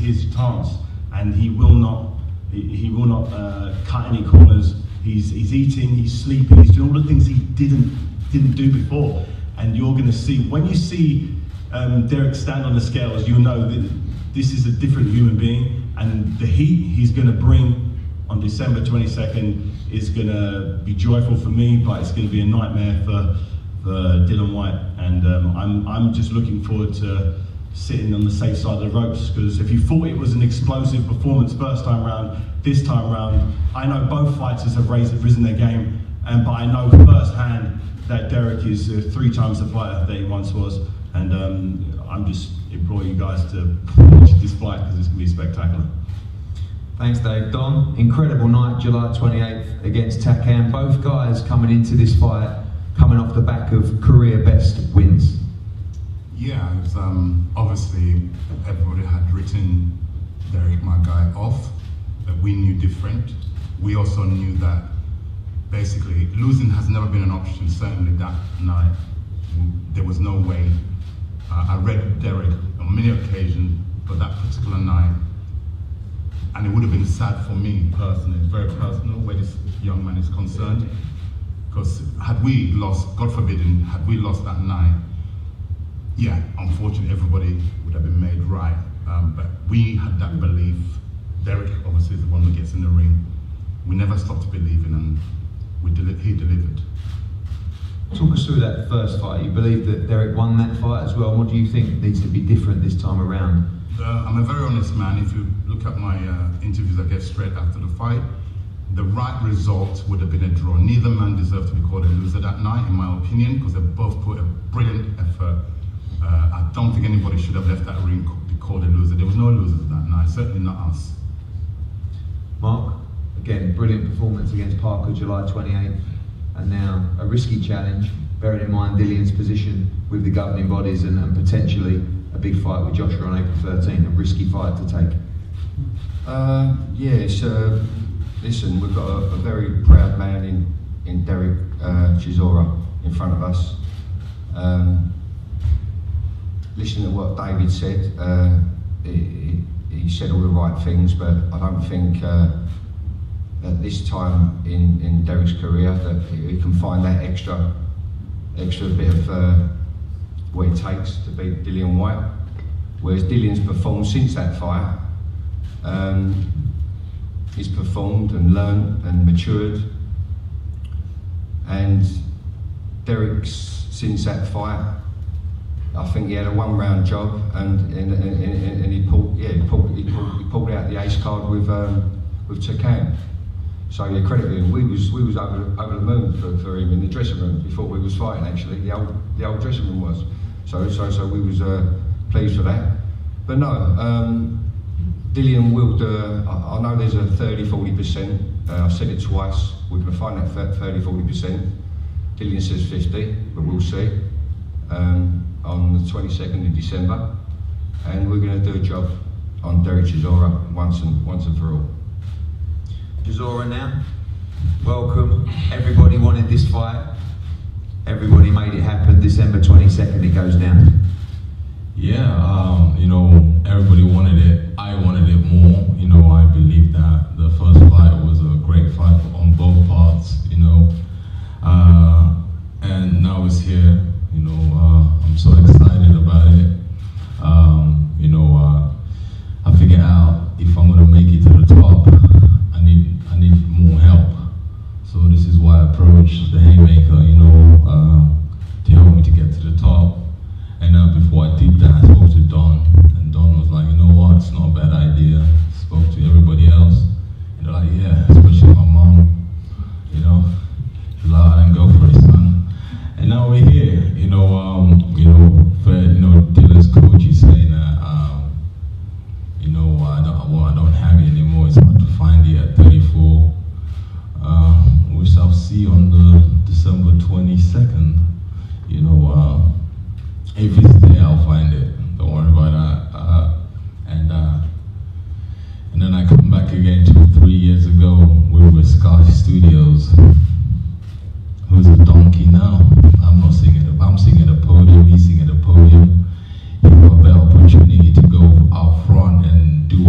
his chance, and he will not cut any corners. He's eating, he's sleeping, he's doing all the things he didn't do before. And you're going to see, when you see Dereck stand on the scales, you'll know that this is a different human being, and the heat he's going to bring on December 22nd is going to be joyful for me, but it's going to be a nightmare for Dillian Whyte. And I'm just looking forward to sitting on the safe side of the ropes, because if you thought it was an explosive performance first time round, this time round, I know both fighters have risen their game, but I know firsthand that Dereck is 3 times the fighter that he once was, and I'm just imploring you guys to watch this fight, because it's going to be spectacular. Thanks, Dave. Don, incredible night, July 28th against Takam. Both guys coming into this fight, coming off the back of career best wins. Yeah, it was, obviously everybody had written Dereck, my guy, off, but we knew different. We also knew that basically losing has never been an option. Certainly that night, there was no way. I read Dereck on many occasions, but that particular night, and it would have been sad for me personally, very personal, where this young man is concerned. Because had we lost, God forbidden, had we lost that night, yeah, unfortunately everybody would have been made right. But we had that belief. Dereck obviously is the one who gets in the ring. We never stopped believing, and he delivered. Talk us through that first fight. You believe that Dereck won that fight as well. What do you think needs to be different this time around? I'm a very honest man. If you look at my interviews I get straight after the fight, the right result would have been a draw. Neither man deserved to be called a loser that night, in my opinion, because they both put a brilliant effort. I don't think anybody should have left that ring to be called a loser. There was no losers that night, certainly not us. Mark, again, brilliant performance against Parker July 28th, and now a risky challenge, bearing in mind Dillian's position with the governing bodies and potentially a big fight with Joshua on April 13, a risky fight to take. Listen, we've got a very proud man in Dereck Chisora in front of us. Listen to what David said. He said all the right things, but I don't think at this time in Dereck's career that he can find that extra bit of what it takes to beat Dillian Whyte. Whereas Dillian's performed since that fight. He's performed and learned and matured, and Dereck's since that fight, I think he had a 1-round job, and he pulled out the ace card with Takam. So yeah, credit him. We was over the moon for him in the dressing room before we was fighting. Actually, the old dressing room was. So we was pleased for that. But no. Dillian will do, I know there's a 30-40%, I've said it twice, we're going to find that 30-40%. Dillian says 50, but we'll see, on the 22nd of December. And we're going to do a job on Dereck Chisora once and for all. Chisora now, welcome. Everybody wanted this fight. Everybody made it happen. December 22nd it goes down. Yeah, you know, everybody wanted it. I wanted it more. You know, I believe that the first fight was a great fight on both parts, you know. And now it's here, you know, I'm so excited about it. You know, I figured out if I'm gonna make it to the top, I need more help. So this is why I approached the Haymaker, you know, to help me to get to the top. And before I did that, I spoke to Don, and Don was like, you know what, it's not a bad idea. Spoke to everybody else, and they're like, yeah, especially my mom, you know, she's like, I didn't go for it, son. And now we're here, you know, Dillian's coach is saying that, you know, I don't have it anymore. It's hard to find it at 34. We shall see on the December 22nd, you know. If it's there, I'll find it. Don't worry about that. And then I come back again 3 years ago. We were with Sky Studios. Who's a donkey now? I'm not singing. I'm singing the podium. He's singing the podium. You have a better opportunity to go out front and do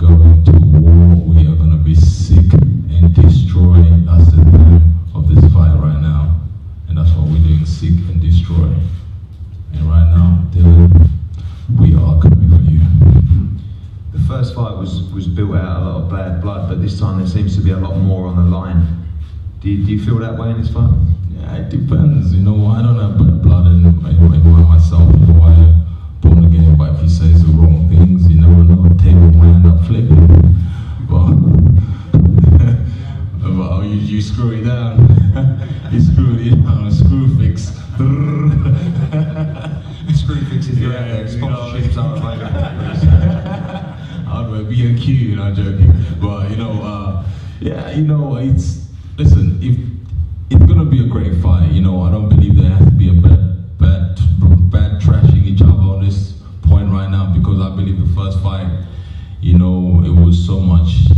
going to war. We are gonna be sick and destroy. That's the theme of this fight right now, and that's what we're doing: sick and destroy. And right now, Dylan, we are coming for you. The first fight was built out a lot of bad blood, but this time there seems to be a lot more on the line. Do you feel that way in this fight? Yeah, it depends. You know, I don't have bad blood in myself. You know, I born again, but if he says the wrong things, you never know. Table might end up flipping. But you screw it down. You screw it down. Screw fix. Screw fixes you out there. Sponsorships are available. I'd be a Q, you know, I'm joking. But you know, yeah, you know, listen, if it's gonna be a great fight, you know, I don't believe there has to be a bad trashing each other on this point right now, because I believe the first fight, you know, it was so much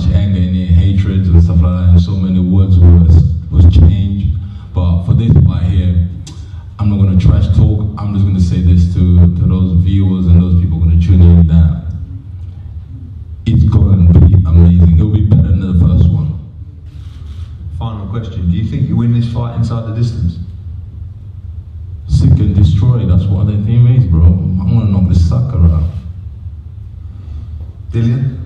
anger in it, hatred and stuff like that, and so many words was changed. But for this fight here, I'm not gonna trash talk. I'm just gonna say this to those viewers and those people gonna tune in, that it's going to be amazing. It'll be better than the first one. Final question: do you think you win this fight inside the distance? Sick and destroy. That's what their theme is, bro. I'm gonna knock this sucker out. Dillian,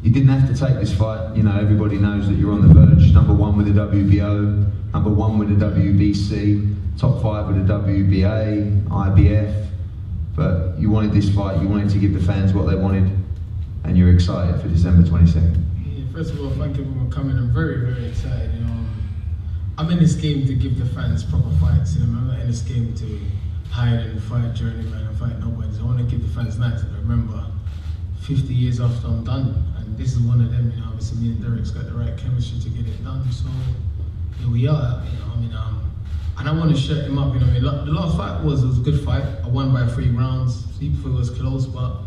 you didn't have to take this fight. You know, everybody knows that you're on the verge. Number 1 with the WBO, number 1 with the WBC, top 5 with the WBA, IBF. But you wanted this fight. You wanted to give the fans what they wanted, and you're excited for December 22nd. Yeah, first of all, thank you for coming. I'm very, very excited. You know, I'm in this game to give the fans proper fights. You know, I'm not in this game to hide and fight journeyman and fight nobody. I want to give the fans nights to remember 50 years after I'm done, and this is one of them. You know, obviously me and Dereck's got the right chemistry to get it done. So here we are. You know, I mean, and I want to shut him up. You know, I mean, the last fight was a good fight. I won by 3 rounds. People was close, but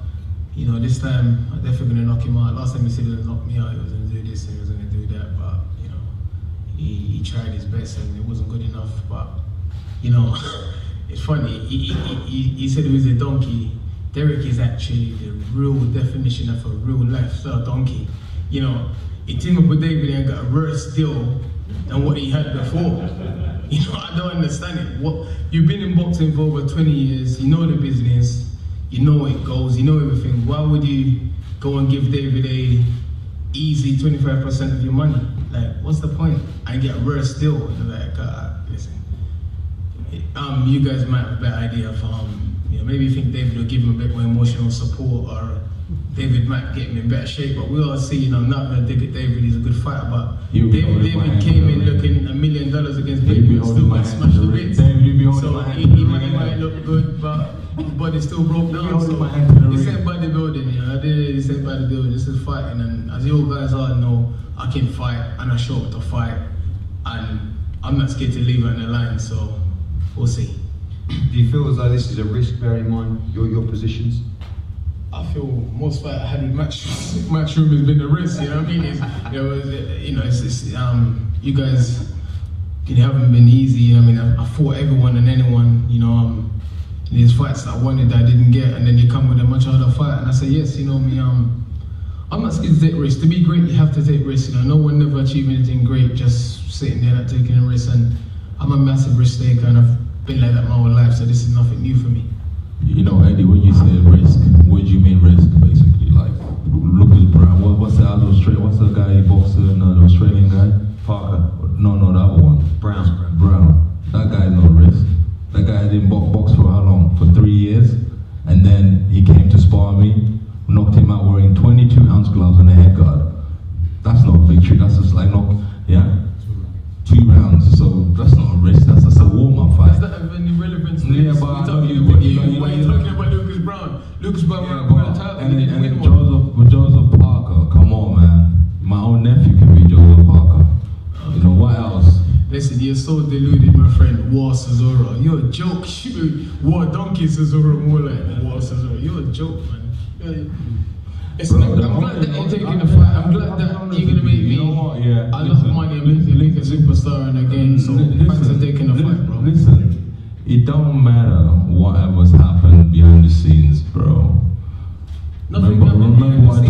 you know, this time I'm definitely gonna knock him out. Last time he said he was gonna knock me out, he was gonna do this and he was gonna do that, but you know, he tried his best and it wasn't good enough. But you know, it's funny. He said he was a donkey. Dereck is actually the real definition of a real lifestyle donkey. You know, he teamed up with David and got a worse deal than what he had before. You know, I don't understand it. What, you've been in boxing for over 20 years. You know the business. You know it goes, you know everything. Why would you go and give David a easy 25% of your money? Like, what's the point? I get a worse deal. Like, listen, you guys might have a better idea of, you know, maybe you think David will give him a bit more emotional support, or David might get him in better shape. But we all see, you know, I'm not gonna dig at David. He's a good fighter, but David came in looking $1 million against David and still got smashed to bits. So he might look good, but body still broke down. So this ain't bodybuilding, you know. This ain't bodybuilding. This is fighting, and as you guys all know, I can fight and I show up to fight, and I'm not scared to leave it on the line. So we'll see. Do you feel as though this is a risk, bearing in mind your positions? I feel most fight I had in matchroom has been the risk. You know what I mean? You guys, you know, haven't been easy. You know what I mean? I fought everyone and anyone. You know, these fights that I wanted that I didn't get, and then you come with a much harder fight, and I say yes. You know me. I'm not scared to take risks. To be great, you have to take risks. You know, no one never achieved anything great just sitting there not taking a risk. And I'm a massive risk taker, and I've been like that my whole life. So this is nothing new for me. You know, Eddie, when you say risk, what do you mean risk, basically? Like, Lucas Brown, what's the other Australian, what's the guy, boxer, the Australian guy? Parker. No, the other one. Brown. That guy is no risk. That guy didn't box for how long? For 3 years? And then he came to spar me, knocked him out wearing 22-ounce gloves and a head guard. That's not a victory, that's just like yeah? 2 rounds, so that's not a risk, that's just a warm-up fight. Does that have any relevance to yeah, this? but Why are you talking about Lucas Brown? Lucas Brown won the title, and he didn't win Joseph Parker, come on, man. My own nephew can be Joseph Parker. You know, what else? Listen, you're so deluded, my friend. War Chisora. You're a joke. War Donkey Chisora, more like War Chisora. You're a joke, man. Listen, I'm glad that you're taking the fight. I'm glad that you're going to make me a lot of money and make a superstar in the game. So thanks for taking the fight, bro. Listen, it don't matter whatever's happened behind the scenes, bro. Nothing remember what I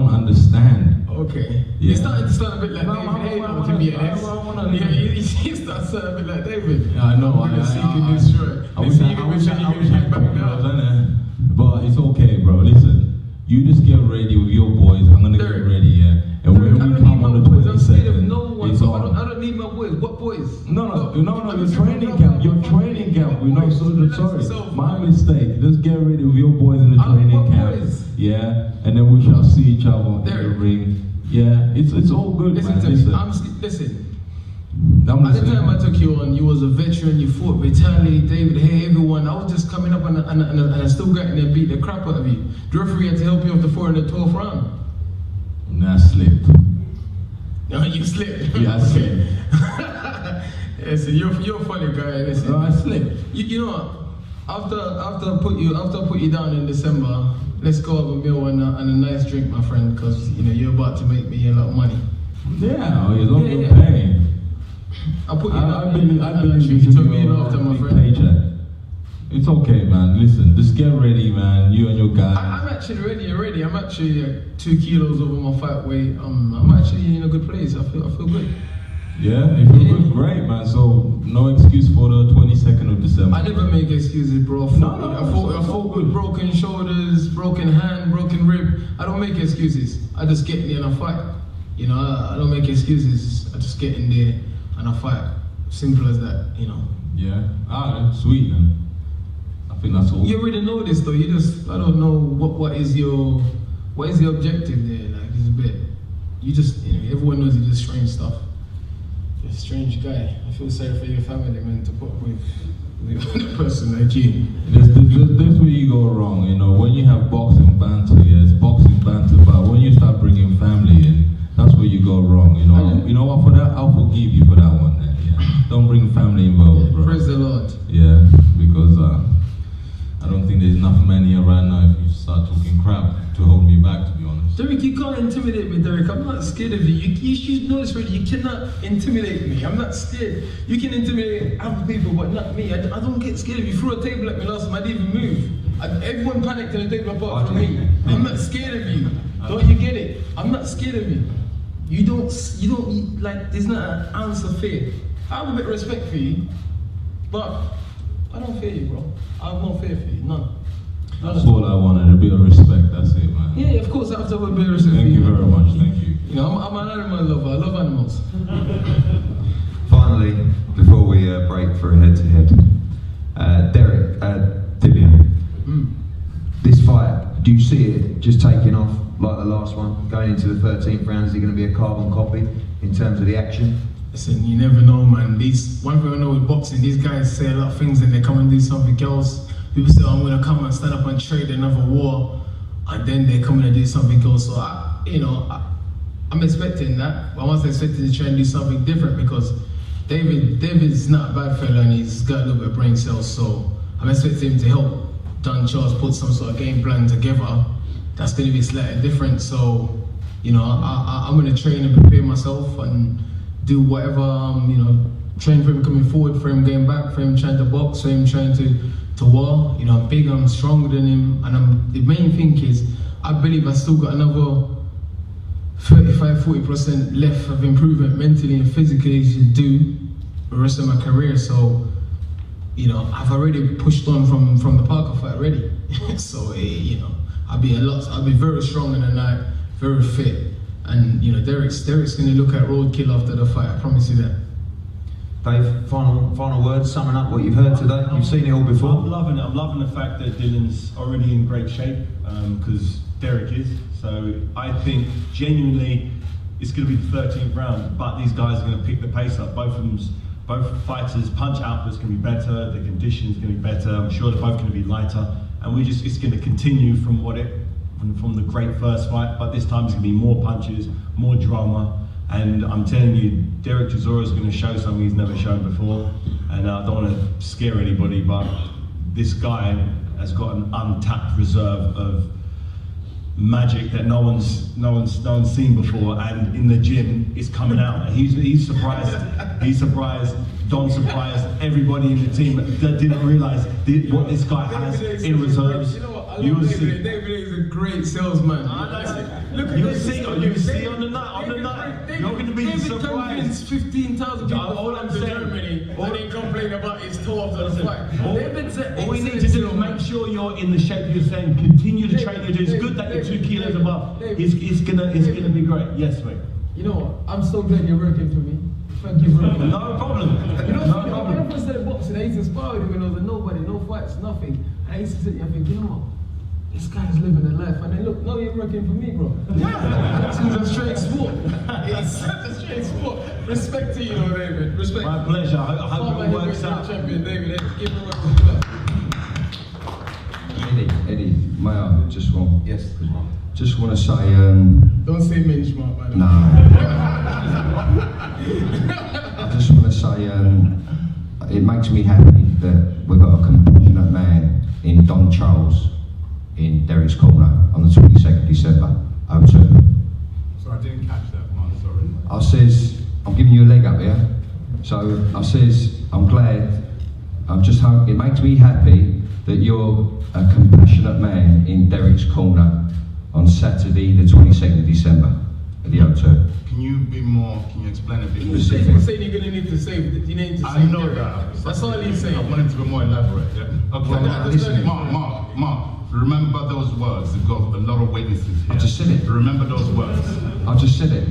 don't understand. Okay. Yeah. You started to sound a bit like No, David I Hayden wanna- to be honest. I wanna- Yeah, you start to sound a bit like David. Yeah, I know. I'm gonna seek and destroy. Listen, you can make sure you can hang back now. But it's okay, bro. Listen, you just get ready with your boys. I'm gonna Derek. get ready, yeah. And Derek, when I we don't come need on my the boys. I'm scared of 22nd, no one. it's So on. I don't need my boys. What boys? No, Look, your training camp. Your training camp. We know. Boys, So relax sorry, yourself, my man. mistake. Just get ready with your boys in the What training camp. boys? Yeah, and then we shall see each other in the Derek. ring. Yeah, it's all good, Listen man. to me. Listen, Listen. I'm At the listening. time I took you on, you was a veteran, you fought Vitaly, David, hey, everyone. I was just coming up and I still got in there and beat the crap out of you. The referee had to help you off the floor in the 12th round. And I slipped. No, you slipped. Yeah, I slipped. Yeah, so you're a funny guy. Listen. No, I slipped. You know what? After I put you down in December, let's go have a meal and a nice drink, my friend, because you know you're about to make me a lot of money. Yeah, as long as you're Yeah. paying. I'll put you I down. believe you you took me in after, my friend. paycheck. It's okay, man. Listen, just get ready, man. You and your guys. I'm actually ready already. I'm actually 2 kilos over my fight weight. I'm actually in a good place. I feel good. Yeah, you feel good, great, man. So no excuse for the 22nd of December. I never make excuses, bro. I fought with broken shoulders, broken hand, broken rib. I don't make excuses. I just get in there and I fight. You know, I don't make excuses. I just get in there and I fight. Simple as that, you know. Yeah, alright, sweet, man. I think that's all. You already know this though. You just, I don't know what is your objective there. Like it's a bit. You just, you know, everyone knows you do strange stuff. You're a strange guy. I feel sorry for your family, man, to put up with a person like you. That's where you go wrong, you know. When you have boxing banter, yeah, it's boxing banter, but when you start bringing family in, that's where you go wrong, you know. You know what? For that, I'll forgive you for that one. Then, yeah. Don't bring family involved, bro. Praise the Lord. Yeah, because I don't think there's enough men here right now if you start talking crap to hold me back, to be honest. Dereck, you can't intimidate me, Dereck. I'm not scared of you. You should know this already. You cannot intimidate me. I'm not scared. You can intimidate other people, but not me. I don't get scared of you. You threw a table at me last time. I didn't even move. Everyone panicked on the table apart from me. I'm not scared of you. Don't you get it? I'm not scared of you. You don't, like, there's not an ounce of fear. I have a bit of respect for you, but I don't fear you, bro. I have no fear for you, none. That's all I wanted, a bit of respect, that's it, man. Yeah, of course I have to have a bit of respect for Thank you. you very much, thank you. You know, I'm an animal lover. I love animals. Finally, before we break for a head-to-head, Dereck, Dillian, this fight, do you see it just taking off like the last one? Going into the 13th round, is it going to be a carbon copy in terms of the action? Listen, you never know, man. One thing I know with boxing, these guys say a lot of things and they come and do something else. People say, I'm going to come and stand up and trade another war, and then they come in and do something else. So, I'm expecting that, but I'm also expecting to try and do something different because David's not a bad fella and he's got a little bit of brain cells, so I'm expecting him to help Don Charles put some sort of game plan together that's going to be slightly different. So, you know, I'm going to train and prepare myself and do whatever, you know, train for him coming forward, for him going back, for him trying to box, for him trying to war. You know, I'm big, I'm stronger than him, and the main thing is, I believe I still got another 35-40% left of improvement mentally and physically to do the rest of my career. So, you know, I've already pushed on from the Parker fight already. So, you know, I'll be very strong in the night, very fit. And, you know, Dereck's going to look at roadkill after the fight, I promise you that. Dave, final words, summing up what you've heard today. You've seen it all before. I'm loving it. I'm loving the fact that Dillian's already in great shape because Dereck is. So I think genuinely it's going to be the 13th round, but these guys are going to pick the pace up. Both fighters' punch output's going to be better. The condition's going to be better. I'm sure they're both going to be lighter, and it's going to continue from the great first fight. But this time it's going to be more punches, more drama. And I'm telling you, Dereck Chisora is going to show something he's never shown before. And I don't want to scare anybody, but this guy has got an untapped reserve of magic that no one's seen before. And in the gym, it's coming out. He's surprised. He's surprised. Don surprised everybody in the team that didn't realize what this guy has in reserves. You know what? I love David. David is a great salesman. Look at You'll David see. Sterling. You'll see on the night. You're going to be David surprised. convinced 15,000 people All I'm to saying- Germany and then complain about his toe after the fight. David said, All we need to do is make sure you're in the shape you're saying. Continue to train. It's good that you're 2 kilos above. It's gonna be great. Yes, mate. You know what? I'm so glad you're working for me. Thank you very much. No problem. You know, No when I problem. first started boxing, I used to spar with him when I was a nobody, no fights, nothing. And I used to sit there and think, you know what? This guy's living a life. And then look, now you're working for me, bro. Yeah. It's a straight sport. It's such a straight sport. Respect to you, David. Respect. My pleasure. I hope it works out. Champion, David. Give him a round of applause. Eddie, may I just want? Yes. Just want to say, Don't say Minch, Mark, by the way. no. I just want to say, it makes me happy that we've got a compassionate man in Don Charles in Dereck's corner on the 22nd December. Over to him. So I didn't catch that one, sorry. I says, I'm giving you a leg up here. So I says, I'm glad. It makes me happy that you're a compassionate man in Dereck's corner on Saturday, the 22nd of December at the O2. Can you explain a bit more? He's saying you're going to need to save. You need to I save know Derek. that. That's all he's saying. I want him to be more elaborate. Yeah? Okay, Well, listen, Mark, remember those words. You've got a lot of witnesses here. I just said it. Remember those words. I just said it.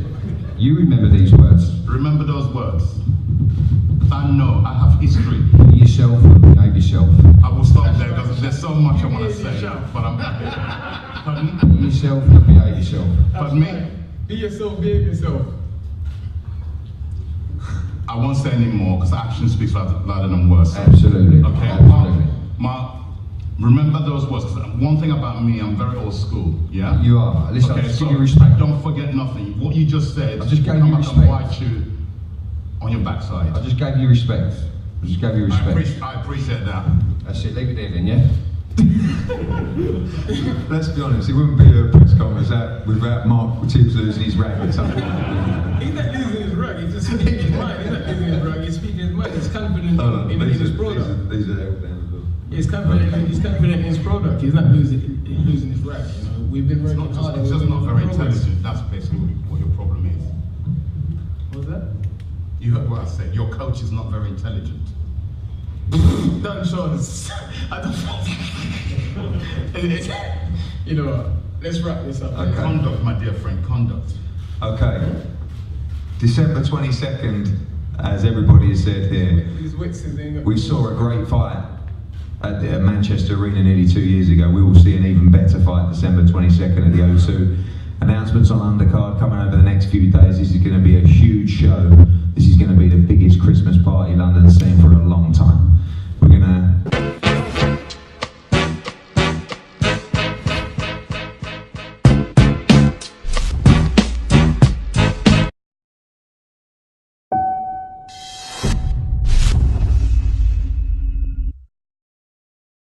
You remember these words. Remember those words. I know, I have history. Be yourself and behave yourself. I will stop there because there's so much I want to say, but I'm happy. Pardon? Be yourself and behave yourself. Pardon me? Be yourself, behave yourself. I won't say any more because action speaks louder than words. Absolutely. Okay, Absolutely. Mark, remember those words. 'Cause one thing about me, I'm very old school. Yeah. You are. Listen, I Okay, just so give you respect. don't forget nothing. What you just said. I just gave come you back and respect. bite you on your backside. I just gave you respect. I just gave you respect. I appreciate that. That's it. Leave it there then, yeah? Let's be honest, it wouldn't be a press conference without Mark Tibbs losing his rag at some point. He's not losing his rug, he's just speaking his mind. He's not losing his rug, he's speaking his mind. He's confident in his product. These are held down as well. He's confident in his product. He's not losing his rug. You know, we've been It's working not hard. just, it's and just we've not been very making progress. intelligent. That's basically what your problem is. What's that? You heard what I said. Your coach is not very intelligent. Done, Sean. I don't. You know what? Let's wrap this up. Okay. Conduct, my dear friend, conduct. Okay. December 22nd, as everybody has said here, His wits is in. we saw a great fight at the Manchester Arena nearly 2 years ago. We will see an even better fight December 22nd at the O2. Announcements on undercard coming over the next few days. This is going to be a huge show. This is going to be the biggest Christmas party London's seen for a long time.